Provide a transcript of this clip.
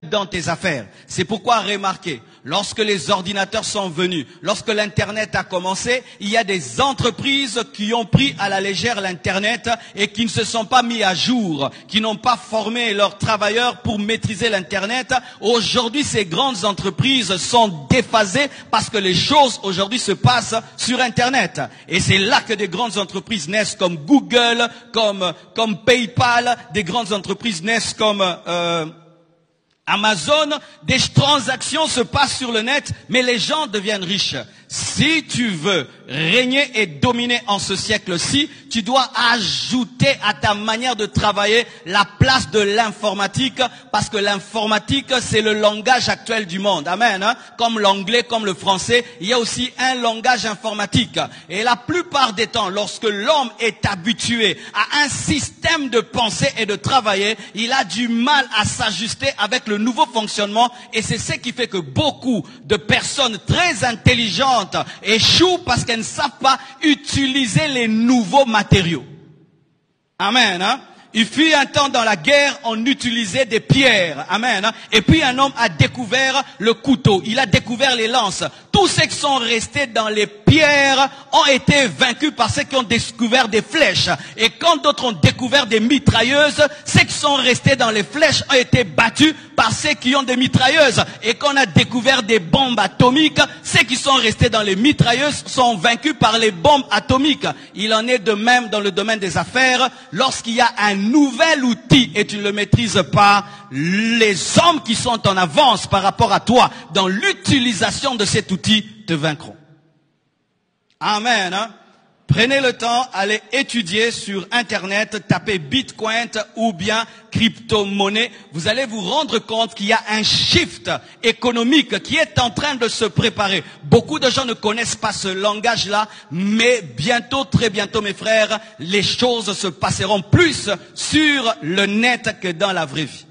dans tes affaires. C'est pourquoi remarquez, lorsque les ordinateurs sont venus, lorsque l'Internet a commencé, il y a des entreprises qui ont pris à la légère l'Internet et qui ne se sont pas mis à jour, qui n'ont pas formé leurs travailleurs pour maîtriser l'Internet. Aujourd'hui, ces grandes entreprises sont déphasées parce que les choses aujourd'hui se passent sur Internet. Et c'est là que des grandes entreprises naissent comme Google, comme PayPal, des grandes entreprises naissent comme Amazon. Des transactions se passent sur le net, mais les gens deviennent riches. Si tu veux régner et dominer en ce siècle-ci, tu dois ajouter à ta manière de travailler la place de l'informatique, parce que l'informatique, c'est le langage actuel du monde. Amen. Hein? Comme l'anglais, comme le français, il y a aussi un langage informatique. Et la plupart des temps, lorsque l'homme est habitué à un système de pensée et de travailler, il a du mal à s'ajuster avec le nouveau fonctionnement. Et c'est ce qui fait que beaucoup de personnes très intelligentes échouent parce qu'elles ne savent pas utiliser les nouveaux matériaux. Amen. Hein? Il fut un temps dans la guerre, on utilisait des pierres. Amen. Hein? Et puis un homme a découvert le couteau. Il a découvert les lances. Tous ceux qui sont restés dans les pierres ont été vaincus par ceux qui ont découvert des flèches. Et quand d'autres ont découvert des mitrailleuses, ceux qui sont restés dans les flèches ont été battus par ceux qui ont des mitrailleuses. Et quand on a découvert des bombes atomiques, ceux qui sont restés dans les mitrailleuses sont vaincus par les bombes atomiques. Il en est de même dans le domaine des affaires. Lorsqu'il y a un nouvel outil et tu ne le maîtrises pas, les hommes qui sont en avance par rapport à toi dans l'utilisation de cet outil te vaincront. Amen. Hein? Prenez le temps, allez étudier sur Internet, tapez Bitcoin ou bien crypto-monnaie. Vous allez vous rendre compte qu'il y a un shift économique qui est en train de se préparer. Beaucoup de gens ne connaissent pas ce langage-là, mais bientôt, très bientôt, mes frères, les choses se passeront plus sur le net que dans la vraie vie.